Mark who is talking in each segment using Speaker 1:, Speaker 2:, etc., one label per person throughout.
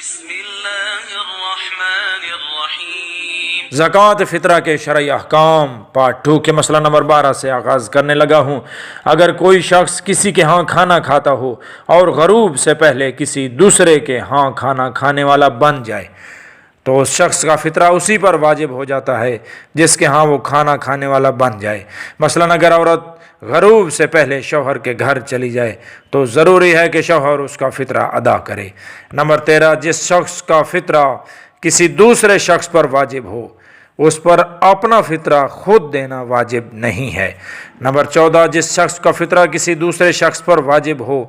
Speaker 1: بسم اللہ الرحمن الرحیم۔
Speaker 2: زکوٰۃ فطرہ کے شرعی احکام پارٹ 2 کے مسئلہ نمبر 12 سے آغاز کرنے لگا ہوں۔ اگر کوئی شخص کسی کے ہاں کھانا کھاتا ہو اور غروب سے پہلے کسی دوسرے کے ہاں کھانا کھانے والا بن جائے تو اس شخص کا فطرہ اسی پر واجب ہو جاتا ہے جس کے ہاں وہ کھانا کھانے والا بن جائے۔ مثلاً اگر عورت غروب سے پہلے شوہر کے گھر چلی جائے تو ضروری ہے کہ شوہر اس کا فطرہ ادا کرے۔ نمبر 13، جس شخص کا فطرہ کسی دوسرے شخص پر واجب ہو اس پر اپنا فطرہ خود دینا واجب نہیں ہے۔ نمبر 14، جس شخص کا فطرہ کسی دوسرے شخص پر واجب ہو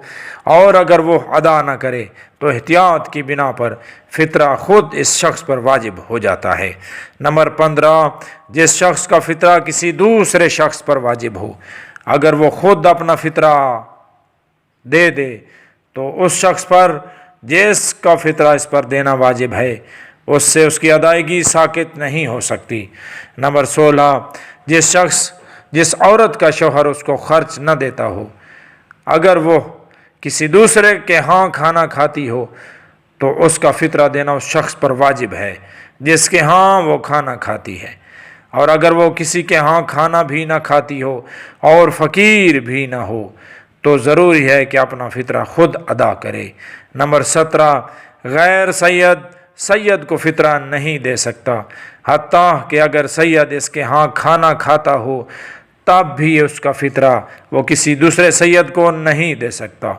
Speaker 2: اور اگر وہ ادا نہ کرے تو احتیاط کی بنا پر فطرہ خود اس شخص پر واجب ہو جاتا ہے۔ نمبر 15، جس شخص کا فطرہ کسی دوسرے شخص پر واجب ہو اگر وہ خود اپنا فطرہ دے دے تو اس شخص پر جس کا فطرہ اس پر دینا واجب ہے اس سے اس کی ادائیگی ساقط نہیں ہو سکتی۔ نمبر 16، جس عورت کا شوہر اس کو خرچ نہ دیتا ہو اگر وہ کسی دوسرے کے ہاں کھانا کھاتی ہو تو اس کا فطرہ دینا اس شخص پر واجب ہے جس کے ہاں وہ کھانا کھاتی ہے، اور اگر وہ کسی کے ہاں کھانا بھی نہ کھاتی ہو اور فقیر بھی نہ ہو تو ضروری ہے کہ اپنا فطرہ خود ادا کرے۔ نمبر 17، غیر سید کو فطرہ نہیں دے سکتا، حتیٰ کہ اگر سید اس کے ہاں کھانا کھاتا ہو تب بھی اس کا فطرہ وہ کسی دوسرے سید کو نہیں دے سکتا۔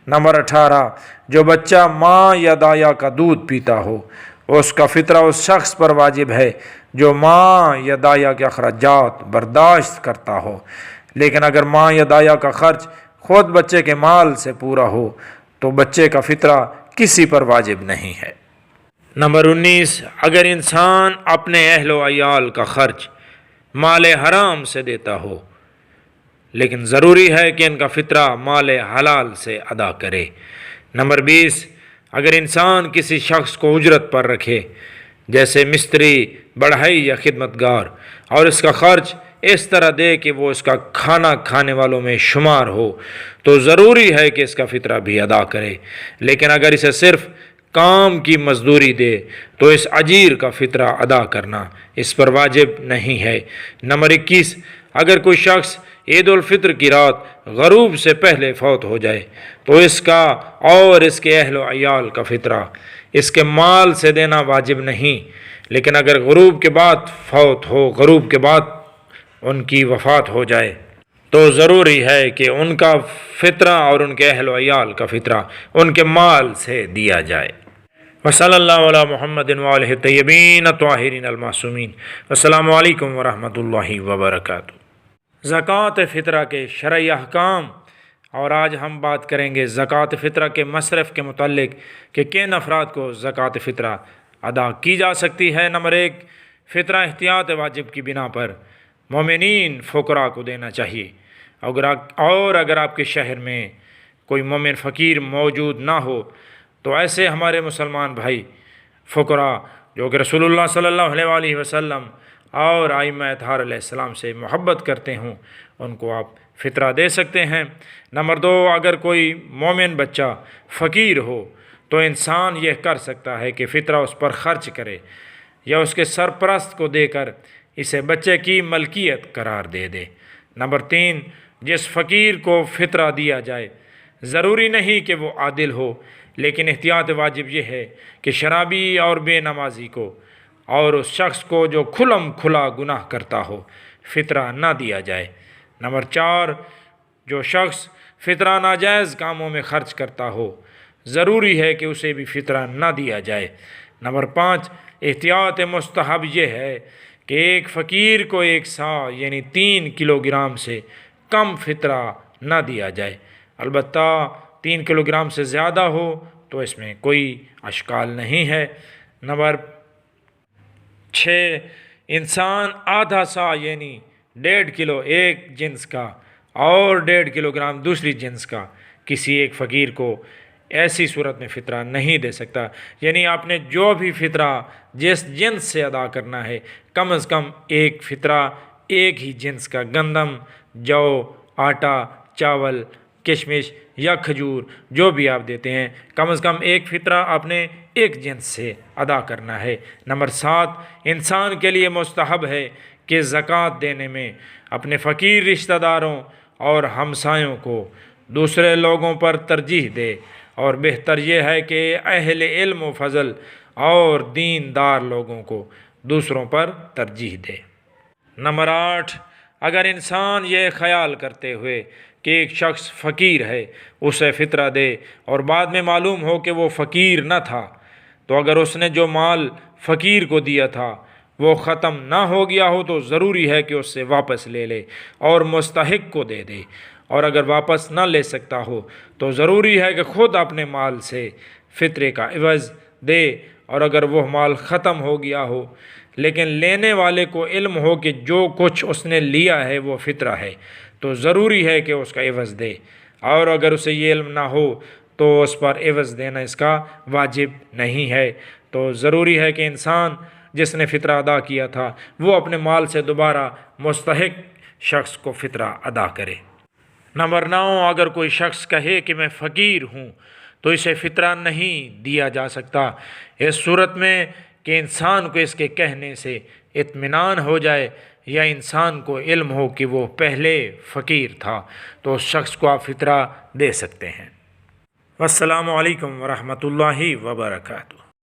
Speaker 2: نمبر 18، جو بچہ ماں یا دایا کا دودھ پیتا ہو اس کا فطرہ اس شخص پر واجب ہے جو ماں یا دایا کے اخراجات برداشت کرتا ہو، لیکن اگر ماں یا دایا کا خرچ خود بچے کے مال سے پورا ہو تو بچے کا فطرہ کسی پر واجب نہیں ہے۔ نمبر 19، اگر انسان اپنے اہل و عیال کا خرچ مال حرام سے دیتا ہو لیکن ضروری ہے کہ ان کا فطرہ مال حلال سے ادا کرے۔ نمبر 20، اگر انسان کسی شخص کو اجرت پر رکھے جیسے مستری، بڑھئی یا خدمتگار اور اس کا خرچ اس طرح دے کہ وہ اس کا کھانا کھانے والوں میں شمار ہو تو ضروری ہے کہ اس کا فطرہ بھی ادا کرے، لیکن اگر اسے صرف کام کی مزدوری دے تو اس اجیر کا فطرہ ادا کرنا اس پر واجب نہیں ہے۔ نمبر 21، اگر کوئی شخص عید الفطر کی رات غروب سے پہلے فوت ہو جائے تو اس کا اور اس کے اہل و عیال کا فطرہ اس کے مال سے دینا واجب نہیں، لیکن اگر غروب کے بعد ان کی وفات ہو جائے تو ضروری ہے کہ ان کا فطرہ اور ان کے اہل و عیال کا فطرہ ان کے مال سے دیا جائے۔ وصلی اللہ علی محمد وآلہ الطیبین الطاہرین المعصومین۔ السلام علیکم ورحمۃ اللہ وبرکاتہ۔ زکوٰۃ فطرہ کے شرعی احکام، اور آج ہم بات کریں گے زکوٰۃ فطرہ کے مصرف کے متعلق کہ کن افراد کو زکوٰۃ فطرہ ادا کی جا سکتی ہے۔ نمبر 1، فطرہ احتیاط واجب کی بنا پر مومنین فقراء کو دینا چاہیے، اور اگر آپ کے شہر میں کوئی مومن فقیر موجود نہ ہو تو ایسے ہمارے مسلمان بھائی فقراء جو کہ رسول اللہ صلی اللہ علیہ وآلہ وسلم اور ائمہ اطہار علیہ السلام سے محبت کرتے ہوں ان کو آپ فطرہ دے سکتے ہیں۔ نمبر 2، اگر کوئی مومن بچہ فقیر ہو تو انسان یہ کر سکتا ہے کہ فطرہ اس پر خرچ کرے یا اس کے سرپرست کو دے کر اسے بچے کی ملکیت قرار دے دے۔ نمبر 3، جس فقیر کو فطرہ دیا جائے ضروری نہیں کہ وہ عادل ہو، لیکن احتیاط واجب یہ ہے کہ شرابی اور بے نمازی کو اور اس شخص کو جو کھلم کھلا گناہ کرتا ہو فطرہ نہ دیا جائے۔ نمبر 4، جو شخص فطرہ ناجائز کاموں میں خرچ کرتا ہو ضروری ہے کہ اسے بھی فطرہ نہ دیا جائے۔ نمبر 5، احتیاط مستحب یہ ہے کہ ایک فقیر کو 1 سا یعنی 3 کلوگرام سے کم فطرہ نہ دیا جائے، البتہ 3 کلوگرام سے زیادہ ہو تو اس میں کوئی اشکال نہیں ہے۔ نمبر 6، انسان آدھا سا یعنی 1.5 کلو ایک جنس کا اور 1.5 کلوگرام دوسری جنس کا کسی ایک فقیر کو ایسی صورت میں فطرہ نہیں دے سکتا، یعنی آپ نے جو بھی فطرہ جس جنس سے ادا کرنا ہے کم از کم ایک فطرہ ایک ہی جنس کا گندم، جو، آٹا، چاول، کشمش یا کھجور جو بھی آپ دیتے ہیں کم از کم ایک فطرہ اپنے ایک جنس سے ادا کرنا ہے۔ نمبر 7، انسان کے لیے مستحب ہے کہ زکوٰۃ دینے میں اپنے فقیر رشتہ داروں اور ہمسایوں کو دوسرے لوگوں پر ترجیح دے، اور بہتر یہ ہے کہ اہل علم و فضل اور دیندار لوگوں کو دوسروں پر ترجیح دے۔ نمبر 8، اگر انسان یہ خیال کرتے ہوئے کہ ایک شخص فقیر ہے اسے فطرہ دے اور بعد میں معلوم ہو کہ وہ فقیر نہ تھا، تو اگر اس نے جو مال فقیر کو دیا تھا وہ ختم نہ ہو گیا ہو تو ضروری ہے کہ اس سے واپس لے لے اور مستحق کو دے دے، اور اگر واپس نہ لے سکتا ہو تو ضروری ہے کہ خود اپنے مال سے فطرے کا عوض دے، اور اگر وہ مال ختم ہو گیا ہو لیکن لینے والے کو علم ہو کہ جو کچھ اس نے لیا ہے وہ فطرہ ہے تو ضروری ہے کہ اس کا عوض دے، اور اگر اسے یہ علم نہ ہو تو اس پر عوض دینا اس کا واجب نہیں ہے۔ تو ضروری ہے کہ انسان جس نے فطرہ ادا کیا تھا وہ اپنے مال سے دوبارہ مستحق شخص کو فطرہ ادا کرے۔ نمبر 9، اگر کوئی شخص کہے کہ میں فقیر ہوں تو اسے فطرہ نہیں دیا جا سکتا، اس صورت میں کہ انسان کو اس کے کہنے سے اطمینان ہو جائے یا انسان کو علم ہو کہ وہ پہلے فقیر تھا تو اس شخص کو آپ فطرہ دے سکتے ہیں۔ السلام علیکم ورحمۃ اللہ وبرکاتہ۔